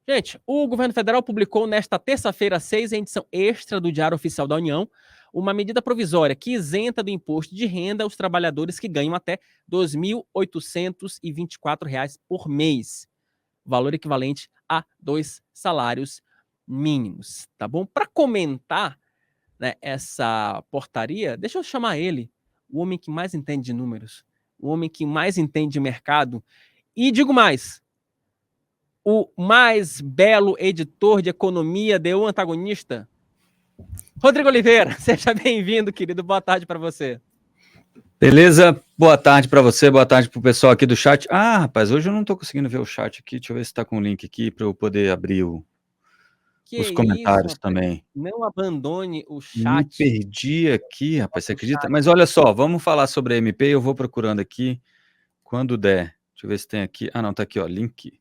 Gente, o governo federal publicou nesta terça-feira 6, em edição extra do Diário Oficial da União, uma medida provisória que isenta do imposto de renda os trabalhadores que ganham até R$ 2.824 por mês, valor equivalente a 2 salários mínimos, tá bom? Para comentar, né, essa portaria, deixa eu chamar ele, o homem que mais entende de números, o homem que mais entende de mercado, e digo mais, o mais belo editor de economia de O Antagonista, Rodrigo Oliveira. Seja bem-vindo, querido. Boa tarde para você. Beleza? Boa tarde para você, boa tarde para o pessoal aqui do chat. Ah, rapaz, hoje eu não estou conseguindo ver o chat aqui. Deixa eu ver se está com o link aqui para eu poder abrir os comentários isso, também. Não abandone o chat. Me perdi aqui, rapaz, você acredita? Mas olha só, vamos falar sobre a MP. Eu vou procurando aqui quando der. Deixa eu ver se tem aqui. Ah, não, tá aqui, ó, link.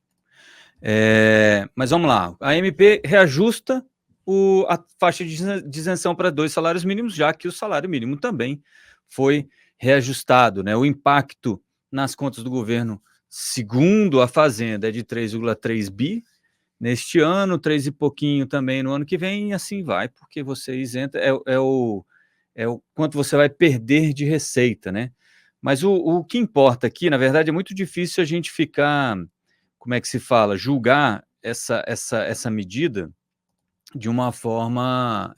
Mas vamos lá. A MP reajusta a faixa de isenção para 2 salários mínimos, já que o salário mínimo também foi reajustado, né? O impacto nas contas do governo, segundo a Fazenda, é de 3,3 bi neste ano, 3 e pouquinho também no ano que vem, e assim vai, porque você isenta, é o quanto você vai perder de receita, né? Mas o que importa aqui, na verdade, é muito difícil a gente ficar, como é que se fala, julgar essa medida de uma forma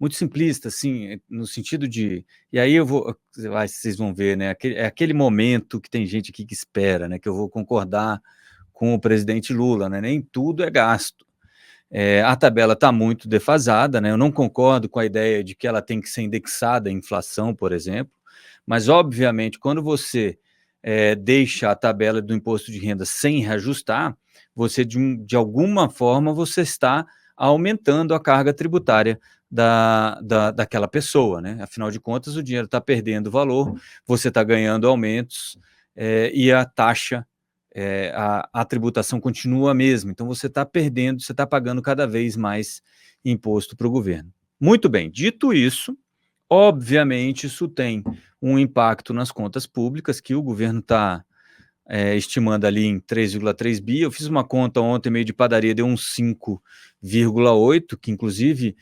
muito simplista, assim, no sentido de... E aí vocês vão ver, né? Aquele momento que tem gente aqui que espera, né? Que eu vou concordar com o presidente Lula, né? Nem tudo é gasto. A tabela está muito defasada, né? Eu não concordo com a ideia de que ela tem que ser indexada à inflação, por exemplo, mas, obviamente, quando você deixa a tabela do imposto de renda sem reajustar, você, de alguma forma, você está aumentando a carga tributária daquela pessoa, né? Afinal de contas, o dinheiro está perdendo valor, você está ganhando aumentos e a taxa, a tributação continua a mesma. Então, você está perdendo, você está pagando cada vez mais imposto para o governo. Muito bem, dito isso, obviamente isso tem um impacto nas contas públicas, que o governo está estimando ali em 3,3 bi. Eu fiz uma conta ontem, meio de padaria, deu uns 5,8, que inclusive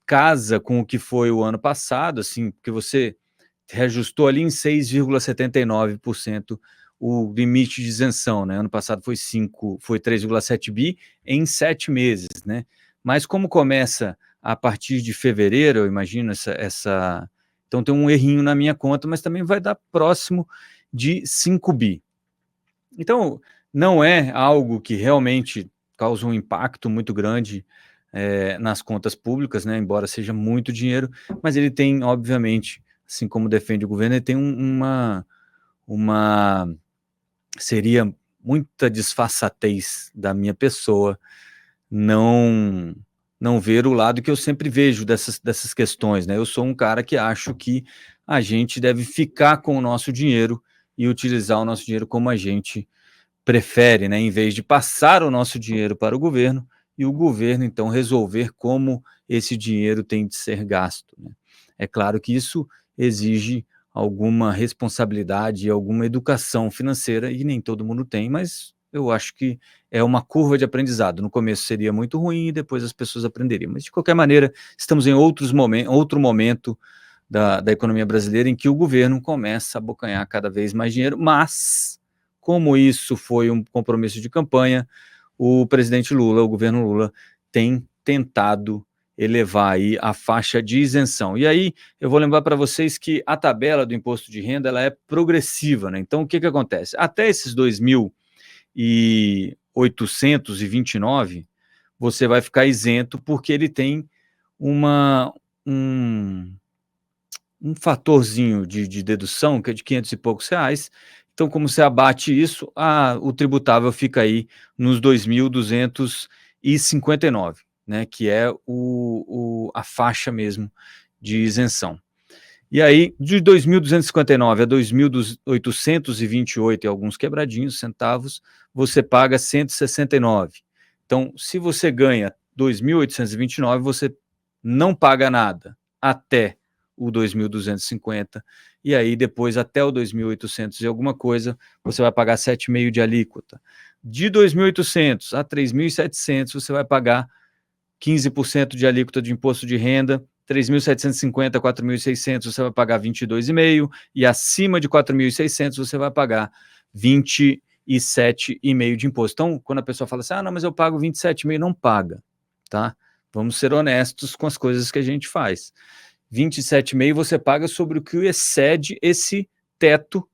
casa com o que foi o ano passado, assim, porque você reajustou ali em 6,79% o limite de isenção, né? Ano passado foi 3,7 bi em 7 meses, né? Mas como começa a partir de fevereiro, eu imagino então tem um errinho na minha conta, mas também vai dar próximo de 5 bi. Então, não é algo que realmente causa um impacto muito grande nas contas públicas, né? Embora seja muito dinheiro, mas ele tem, obviamente, assim como defende o governo, ele tem seria muita disfarçatez da minha pessoa não ver o lado que eu sempre vejo dessas questões, né? Eu sou um cara que acho que a gente deve ficar com o nosso dinheiro e utilizar o nosso dinheiro como a gente prefere, né? Em vez de passar o nosso dinheiro para o governo e o governo, então, resolver como esse dinheiro tem de ser gasto, né? É claro que isso exige alguma responsabilidade e alguma educação financeira, e nem todo mundo tem, mas eu acho que é uma curva de aprendizado. No começo seria muito ruim e depois as pessoas aprenderiam. Mas, de qualquer maneira, estamos em outro momento da economia brasileira em que o governo começa a abocanhar cada vez mais dinheiro, mas, como isso foi um compromisso de campanha, o presidente Lula, o governo Lula, tem tentado elevar aí a faixa de isenção. E aí eu vou lembrar para vocês que a tabela do imposto de renda ela é progressiva, né? Então o que acontece? Até esses 2.829, você vai ficar isento porque ele tem um fatorzinho de dedução que é de 500 e poucos reais. Então, como você abate isso, o tributável fica aí nos 2.259, né, que é a faixa mesmo de isenção. E aí, de 2.259 a 2.828 e alguns quebradinhos centavos, você paga 169. Então, se você ganha 2.829, você não paga nada até o 2.250, e aí depois até o 2.800 e alguma coisa, você vai pagar 7,5% de alíquota. De 2.800 a 3.700, você vai pagar 15% de alíquota de imposto de renda, 3.750 a 4.600 você vai pagar 22,5%, e acima de 4.600 você vai pagar 27,5% de imposto. Então, quando a pessoa fala assim, não, mas eu pago 27,5%, não paga, tá? Vamos ser honestos com as coisas que a gente faz. 27,5% você paga sobre o que excede esse teto,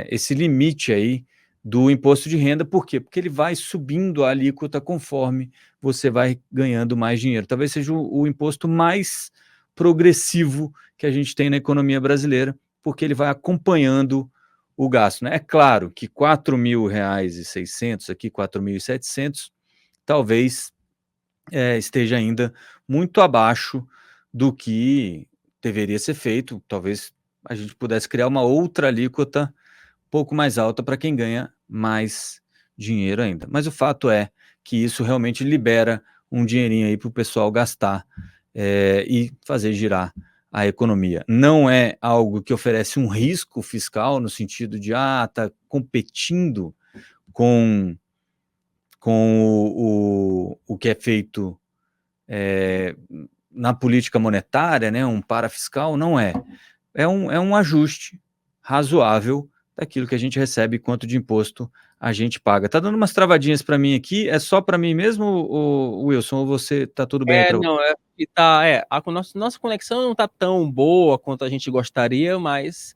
esse limite aí do imposto de renda. Por quê? Porque ele vai subindo a alíquota conforme você vai ganhando mais dinheiro. Talvez seja o imposto mais progressivo que a gente tem na economia brasileira, porque ele vai acompanhando o gasto, né? É claro que R$ 4.600, aqui 4.700, talvez esteja ainda muito abaixo do que deveria ser feito. Talvez a gente pudesse criar uma outra alíquota um pouco mais alta para quem ganha mais dinheiro ainda. Mas o fato é que isso realmente libera um dinheirinho aí para o pessoal gastar e fazer girar a economia. Não é algo que oferece um risco fiscal no sentido de tá competindo com o que é feito na política monetária, né, um parafiscal, não é. É um ajuste razoável daquilo que a gente recebe, quanto de imposto a gente paga. Tá dando umas travadinhas para mim aqui, é só para mim mesmo, Wilson, ou você tá tudo bem aí para você? Não, que tá, a nossa conexão não tá tão boa quanto a gente gostaria, mas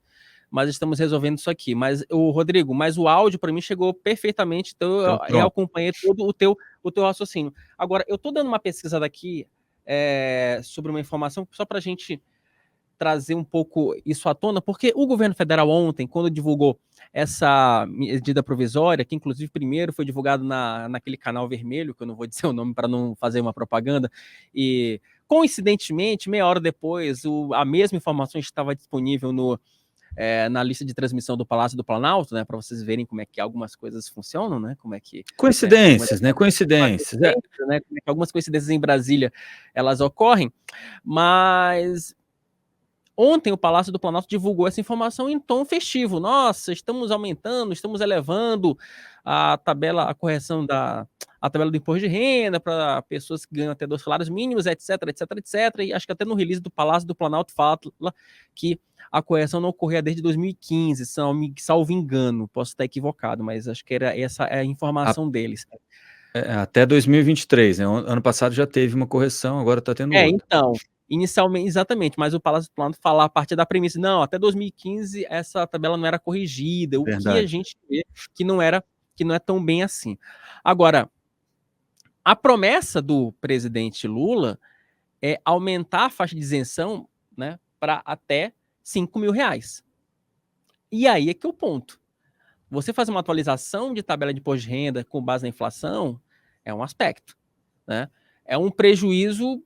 estamos resolvendo isso aqui. Mas o Rodrigo, o áudio para mim chegou perfeitamente, então eu acompanhei todo o teu raciocínio. Agora, eu tô dando uma pesquisada aqui sobre uma informação só para a gente trazer um pouco isso à tona, porque o governo federal ontem, quando divulgou essa medida provisória, que inclusive primeiro foi divulgado naquele canal vermelho, que eu não vou dizer o nome para não fazer uma propaganda, e coincidentemente, meia hora depois, a mesma informação estava disponível na lista de transmissão do Palácio do Planalto, né, para vocês verem como é que algumas coisas funcionam, né, como é que... Coincidências, né, coincidências. Né, como é que algumas coincidências em Brasília, elas ocorrem, mas... Ontem o Palácio do Planalto divulgou essa informação em tom festivo. Nossa, estamos aumentando, estamos elevando a correção a tabela do imposto de renda para pessoas que ganham até 2 salários mínimos, etc, etc, etc. E acho que até no release do Palácio do Planalto fala que a correção não ocorria desde 2015, salvo engano. Posso estar equivocado, mas acho que era essa a informação deles. Até 2023, né? Ano passado já teve uma correção, agora está tendo outra. Então... Inicialmente, exatamente, mas o Palácio do Planalto fala a partir da premissa, não, até 2015 essa tabela não era corrigida, o que a gente vê que não é tão bem assim. Agora, a promessa do presidente Lula é aumentar a faixa de isenção, né, para até R$5.000. E aí é que é o ponto. Você fazer uma atualização de tabela de imposto de renda com base na inflação é um aspecto, né? É um prejuízo,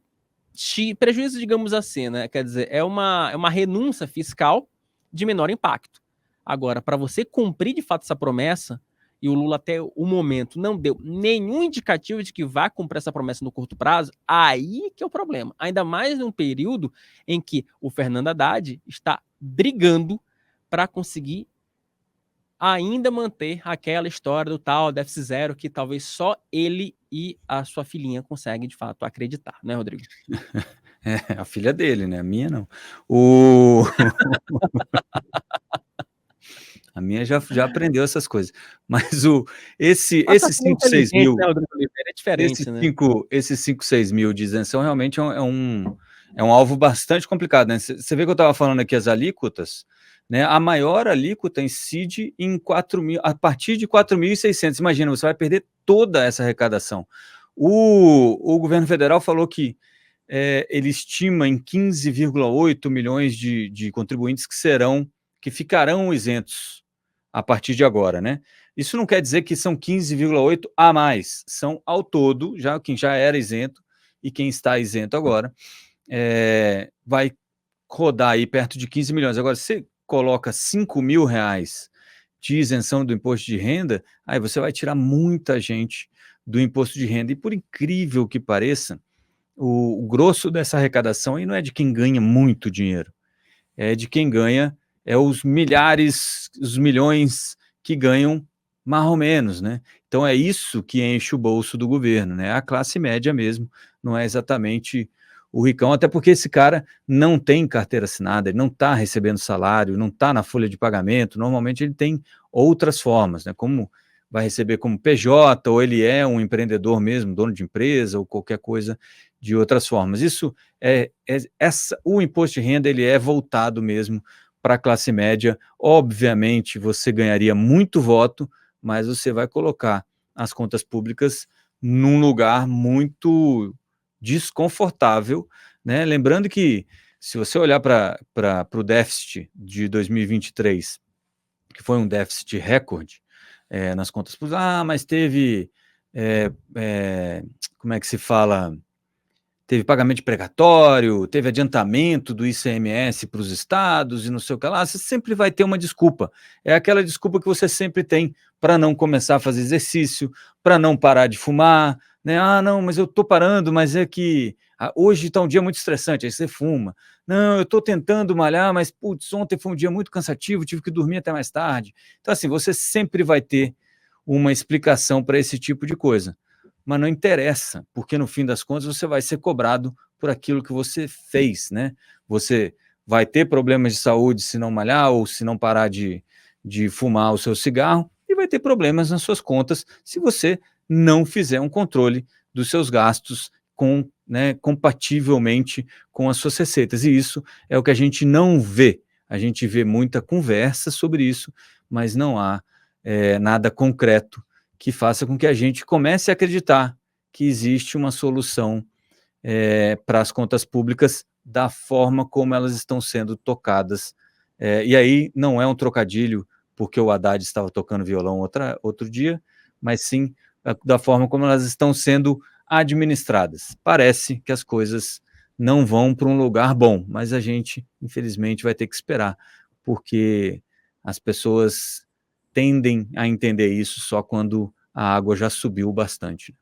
digamos assim, né? Quer dizer, é uma renúncia fiscal de menor impacto. Agora, para você cumprir de fato essa promessa, e o Lula até o momento não deu nenhum indicativo de que vai cumprir essa promessa no curto prazo, aí que é o problema. Ainda mais num período em que o Fernando Haddad está brigando para conseguir ainda manter aquela história do tal déficit zero que talvez só ele e a sua filhinha conseguem de fato acreditar, né, Rodrigo? A filha dele, né? A minha não. A minha já aprendeu essas coisas. Mas esses 5, 6 mil... Né, Rodrigo Oliveira? É diferente, né? Esses 5, 6 mil de isenção realmente é um alvo bastante complicado, né? Você vê que eu estava falando aqui as alíquotas, né? A maior alíquota incide em 4.000, a partir de 4.600. Imagina, você vai perder toda essa arrecadação. O governo federal falou que ele estima em 15,8 milhões de contribuintes que ficarão isentos a partir de agora, né? Isso não quer dizer que são 15,8 a mais, são ao todo, já quem já era isento e quem está isento agora, vai rodar aí perto de 15 milhões. Agora, você coloca R$5.000 de isenção do imposto de renda, aí você vai tirar muita gente do imposto de renda. E por incrível que pareça, o grosso dessa arrecadação aí não é de quem ganha muito dinheiro, é de quem ganha, os milhares, os milhões que ganham mais ou menos, né? Então é isso que enche o bolso do governo, né? A classe média mesmo, não é exatamente o ricão, até porque esse cara não tem carteira assinada, ele não está recebendo salário, não está na folha de pagamento, normalmente ele tem outras formas, né? Como vai receber como PJ, ou ele é um empreendedor mesmo, dono de empresa, ou qualquer coisa de outras formas. Isso o imposto de renda ele é voltado mesmo para a classe média. Obviamente você ganharia muito voto, mas você vai colocar as contas públicas num lugar muito desconfortável, né? Lembrando que se você olhar para o déficit de 2023, que foi um déficit recorde nas contas públicas, mas teve, como é que se fala? Teve pagamento de precatório, teve adiantamento do ICMS para os estados e não sei o que lá, você sempre vai ter uma desculpa. É aquela desculpa que você sempre tem para não começar a fazer exercício, para não parar de fumar, né? Não, mas eu estou parando, mas é que hoje está um dia muito estressante, aí você fuma. Não, eu estou tentando malhar, mas putz, ontem foi um dia muito cansativo, tive que dormir até mais tarde. Então, assim, você sempre vai ter uma explicação para esse tipo de coisa. Mas não interessa, porque no fim das contas você vai ser cobrado por aquilo que você fez, né? Você vai ter problemas de saúde se não malhar ou se não parar de fumar o seu cigarro, e vai ter problemas nas suas contas se você não fizer um controle dos seus gastos compativelmente com as suas receitas. E isso é o que a gente não vê. A gente vê muita conversa sobre isso, mas não há nada concreto que faça com que a gente comece a acreditar que existe uma solução para as contas públicas da forma como elas estão sendo tocadas. E aí não é um trocadilho porque o Haddad estava tocando violão outro dia, mas sim da forma como elas estão sendo administradas. Parece que as coisas não vão para um lugar bom, mas a gente, infelizmente, vai ter que esperar, porque as pessoas tendem a entender isso só quando a água já subiu bastante.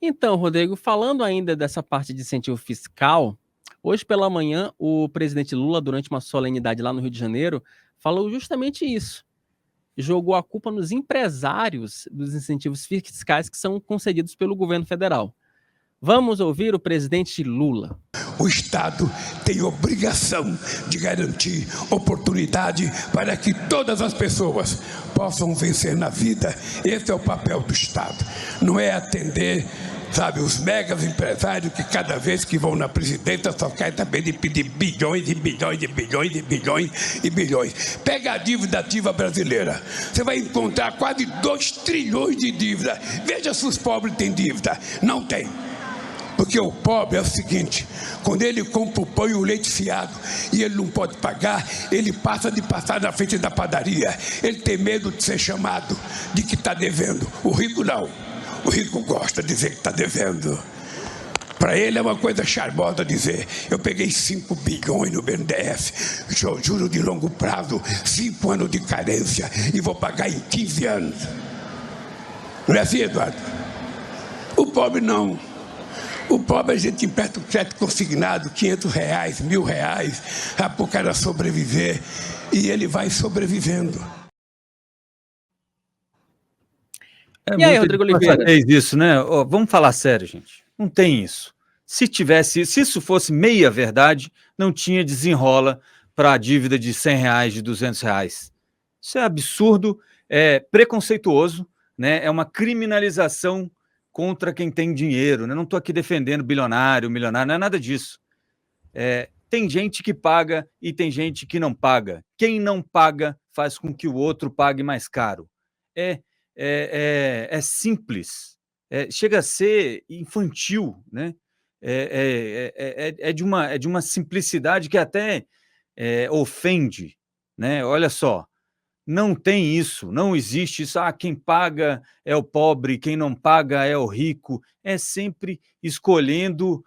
Então, Rodrigo, falando ainda dessa parte de incentivo fiscal, hoje pela manhã o presidente Lula, durante uma solenidade lá no Rio de Janeiro, falou justamente isso. Jogou a culpa nos empresários dos incentivos fiscais que são concedidos pelo governo federal. Vamos ouvir o presidente Lula. O Estado tem obrigação de garantir oportunidade para que todas as pessoas possam vencer na vida. Esse é o papel do Estado. Não é atender, sabe, os megas empresários que cada vez que vão na presidência só querem saber de pedir bilhões e bilhões e bilhões e bilhões e bilhões. Pega a dívida ativa brasileira. Você vai encontrar quase 2 trilhões de dívida. Veja se os pobres têm dívida. Não tem. Porque o pobre é o seguinte, quando ele compra o pão e o leite fiado e ele não pode pagar, ele passa de passar na frente da padaria. Ele tem medo de ser chamado de que está devendo. O rico não. O rico gosta de dizer que está devendo. Para ele é uma coisa charmosa dizer, eu peguei 5 bilhões no BNDES, juro de longo prazo, 5 anos de carência e vou pagar em 15 anos. Não é assim, Eduardo? O pobre não. O pobre a gente empresta um crédito consignado, R$500, R$1.000, para o cara sobreviver, e ele vai sobrevivendo. E aí, Rodrigo Oliveira? É isso, né? Vamos falar sério, gente. Não tem isso. Se isso fosse meia verdade, não tinha desenrola para a dívida de R$100, de R$200. Isso é absurdo, é preconceituoso, né? É uma criminalização contra quem tem dinheiro, né? Não estou aqui defendendo bilionário, milionário, não é nada disso. Tem gente que paga e tem gente que não paga. Quem não paga faz com que o outro pague mais caro. É simples, chega a ser infantil, né? É de uma simplicidade que até ofende, né? Olha só. Não tem isso, não existe isso. Quem paga é o pobre, quem não paga é o rico. É sempre escolhendo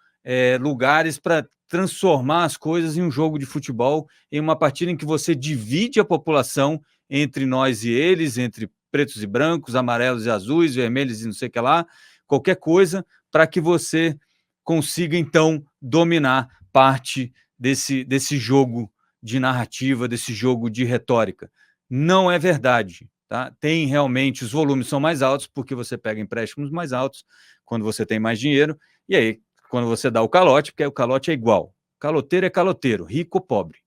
lugares para transformar as coisas em um jogo de futebol, em uma partida em que você divide a população entre nós e eles, entre pretos e brancos, amarelos e azuis, vermelhos e não sei o que lá. qualquer coisa para que você consiga, então, dominar parte desse jogo de narrativa, desse jogo de retórica. Não é verdade. Tá? Tem realmente, os volumes são mais altos porque você pega empréstimos mais altos quando você tem mais dinheiro, e aí quando você dá o calote, porque o calote é igual. Caloteiro é caloteiro, rico ou pobre.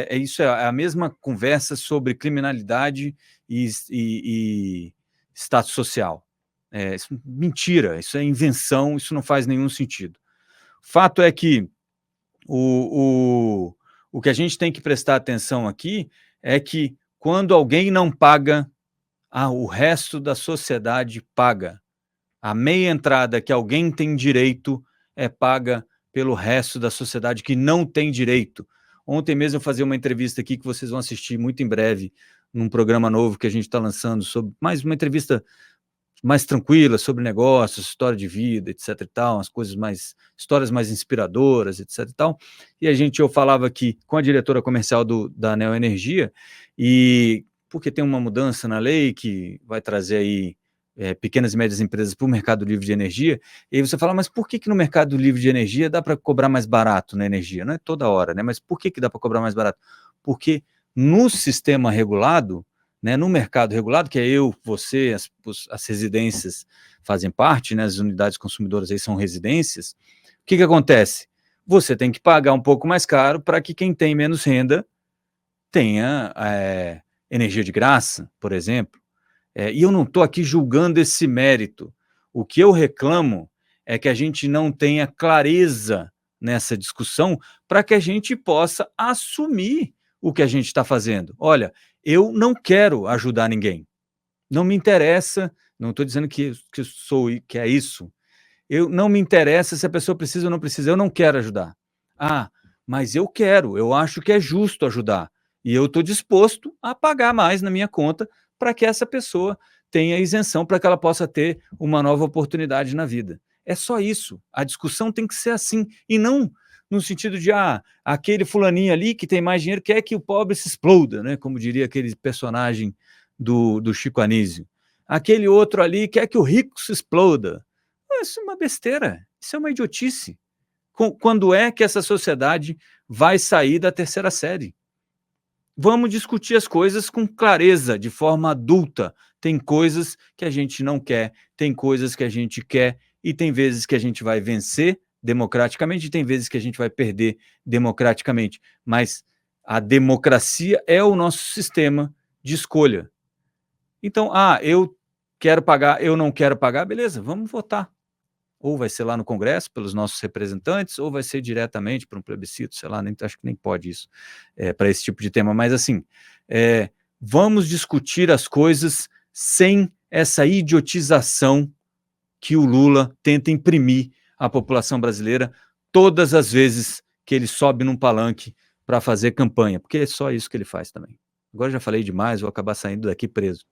Isso é a mesma conversa sobre criminalidade e status social. Mentira, isso é invenção, isso não faz nenhum sentido. Fato é que o que a gente tem que prestar atenção aqui é que quando alguém não paga, o resto da sociedade paga. A meia entrada que alguém tem direito é paga pelo resto da sociedade que não tem direito. Ontem mesmo eu fazia uma entrevista aqui que vocês vão assistir muito em breve, num programa novo que a gente está lançando, sobre mais uma entrevista mais tranquila sobre negócios, história de vida, etc e tal, as coisas histórias mais inspiradoras, etc e tal. E eu falava aqui com a diretora comercial da Neoenergia, e porque tem uma mudança na lei que vai trazer aí pequenas e médias empresas para o mercado livre de energia, e aí você fala, mas por que no mercado livre de energia dá para cobrar mais barato na energia? Não é toda hora, né? Mas por que dá para cobrar mais barato? Porque no sistema regulado, né, no mercado regulado, que é você, as residências fazem parte, né, as unidades consumidoras aí são residências, o que acontece? Você tem que pagar um pouco mais caro para que quem tem menos renda tenha energia de graça, por exemplo. E eu não estou aqui julgando esse mérito. O que eu reclamo é que a gente não tenha clareza nessa discussão para que a gente possa assumir o que a gente está fazendo. Olha, eu não quero ajudar ninguém. Não me interessa, não estou dizendo que é isso. Não me interessa se a pessoa precisa ou não precisa, eu não quero ajudar. Mas eu quero, eu acho que é justo ajudar. E eu estou disposto a pagar mais na minha conta para que essa pessoa tenha isenção, para que ela possa ter uma nova oportunidade na vida. É só isso. A discussão tem que ser assim, e não no sentido de, aquele fulaninho ali que tem mais dinheiro quer que o pobre se exploda, né? Como diria aquele personagem do Chico Anísio. Aquele outro ali quer que o rico se exploda. Isso é uma besteira, isso é uma idiotice. Quando é que essa sociedade vai sair da terceira série? Vamos discutir as coisas com clareza, de forma adulta. Tem coisas que a gente não quer, tem coisas que a gente quer, e tem vezes que a gente vai vencer democraticamente, e tem vezes que a gente vai perder democraticamente. Mas a democracia é o nosso sistema de escolha. Então, eu quero pagar, eu não quero pagar, beleza, vamos votar. Ou vai ser lá no Congresso, pelos nossos representantes, ou vai ser diretamente para um plebiscito, sei lá, acho que nem pode isso, para esse tipo de tema. Mas, assim, vamos discutir as coisas sem essa idiotização que o Lula tenta imprimir à população brasileira todas as vezes que ele sobe num palanque para fazer campanha, porque é só isso que ele faz também. Agora já falei demais, vou acabar saindo daqui preso.